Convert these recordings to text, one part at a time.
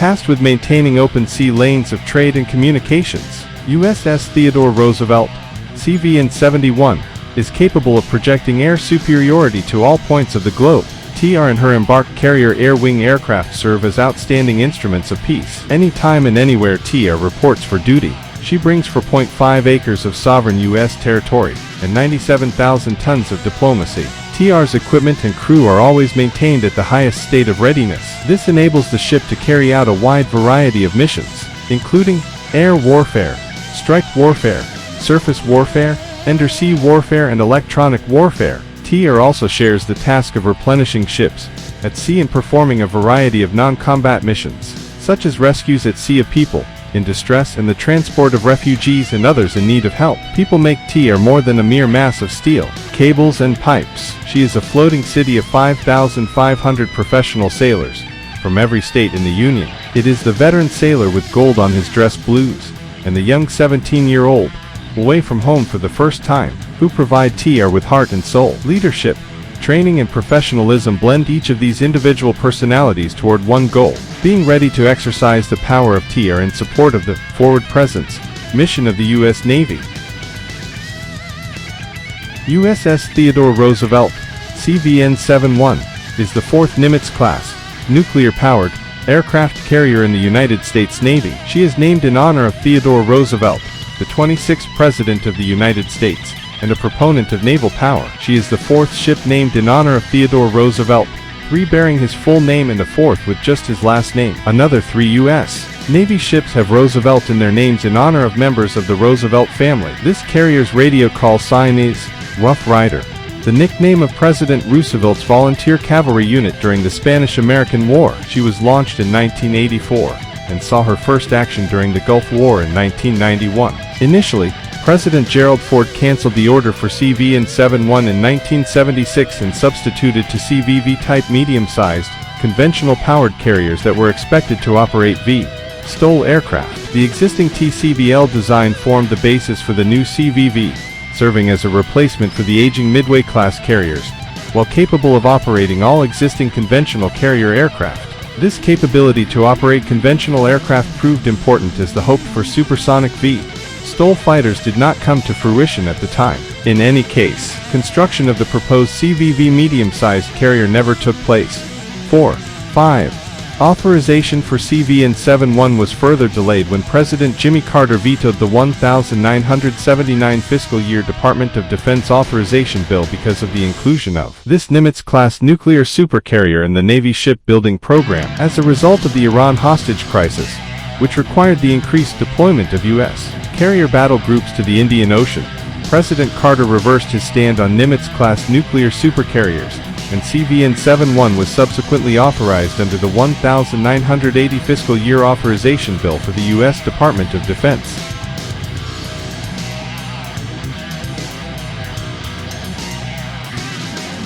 tasked with maintaining open sea lanes of trade and communications. USS Theodore Roosevelt, CVN 71, is capable of projecting air superiority to all points of the globe. TR and her embarked carrier air wing aircraft serve as outstanding instruments of peace. Anytime and anywhere TR reports for duty, she brings 4.5 acres of sovereign U.S. territory and 97,000 tons of diplomacy. TR's equipment and crew are always maintained at the highest state of readiness. This enables the ship to carry out a wide variety of missions, including air warfare, strike warfare, surface warfare, undersea warfare and electronic warfare. TR also shares the task of replenishing ships at sea and performing a variety of non-combat missions, such as rescues at sea of people in distress and the transport of refugees and others in need of help. People make TR more than a mere mass of steel, cables and pipes. She is a floating city of 5,500 professional sailors from every state in the Union. It is the veteran sailor with gold on his dress blues and the young 17-year-old away from home for the first time, who provide TR with heart and soul. Leadership, training and professionalism blend each of these individual personalities toward one goal, being ready to exercise the power of TR in support of the forward presence mission of the U.S. Navy. USS Theodore Roosevelt, CVN 71, is the fourth Nimitz-class, nuclear-powered, aircraft carrier in the United States Navy. She is named in honor of Theodore Roosevelt, the 26th President of the United States, and a proponent of naval power. She is the fourth ship named in honor of Theodore Roosevelt, three bearing his full name and a fourth with just his last name. Another three U.S. Navy ships have Roosevelt in their names in honor of members of the Roosevelt family. This carrier's radio call sign is Rough Rider, the nickname of President Roosevelt's volunteer cavalry unit during the Spanish-American War. She was launched in 1984. And saw her first action during the Gulf War in 1991. Initially, President Gerald Ford canceled the order for CVN 71 in 1976 and substituted to CVV-type medium-sized, conventional-powered carriers that were expected to operate V-STOL aircraft. The existing TCBL design formed the basis for the new CVV, serving as a replacement for the aging Midway-class carriers, while capable of operating all existing conventional carrier aircraft. This capability to operate conventional aircraft proved important as the hope for supersonic V-STOL fighters did not come to fruition at the time. In any case, construction of the proposed CVV medium-sized carrier never took place. 5. Authorization for CVN 71 was further delayed when President Jimmy Carter vetoed the 1979 fiscal year Department of Defense authorization bill because of the inclusion of this Nimitz-class nuclear supercarrier in the Navy shipbuilding program. As a result of the Iran hostage crisis, which required the increased deployment of U.S. carrier battle groups to the Indian Ocean, President Carter reversed his stand on Nimitz-class nuclear supercarriers, and CVN 71 was subsequently authorized under the 1980 fiscal year authorization bill for the U.S. Department of Defense.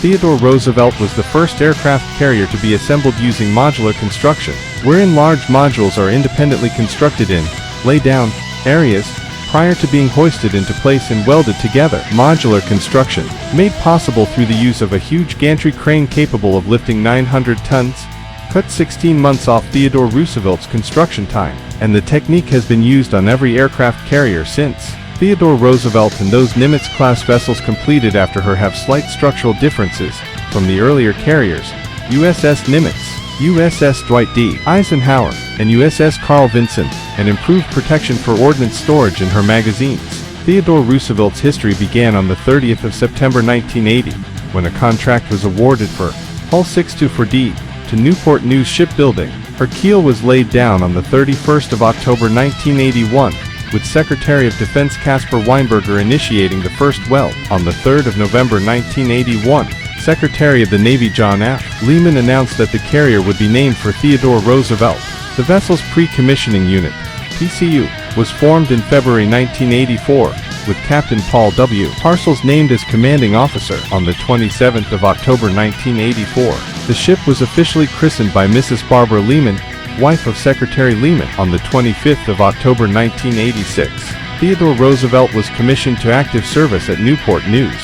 Theodore Roosevelt was the first aircraft carrier to be assembled using modular construction, wherein large modules are independently constructed in lay-down areas prior to being hoisted into place and welded together. Modular construction, made possible through the use of a huge gantry crane capable of lifting 900 tons, cut 16 months off Theodore Roosevelt's construction time, and the technique has been used on every aircraft carrier since. Theodore Roosevelt and those Nimitz-class vessels completed after her have slight structural differences from the earlier carriers, USS Nimitz, USS Dwight D. Eisenhower, and USS Carl Vinson, and improved protection for ordnance storage in her magazines. Theodore Roosevelt's history began on the 30th of September 1980, when a contract was awarded for Hull 624D to Newport News Shipbuilding. Her keel was laid down on the 31st of October 1981, with Secretary of Defense Caspar Weinberger initiating the first weld. On the 3rd of November 1981, Secretary of the Navy John F. Lehman announced that the carrier would be named for Theodore Roosevelt. The vessel's pre-commissioning unit, PCU, was formed in February 1984, with Captain Paul W. Parcells named as commanding officer. On the 27th of October 1984, the ship was officially christened by Mrs. Barbara Lehman, wife of Secretary Lehman. On the 25th of October 1986, Theodore Roosevelt was commissioned to active service at Newport News.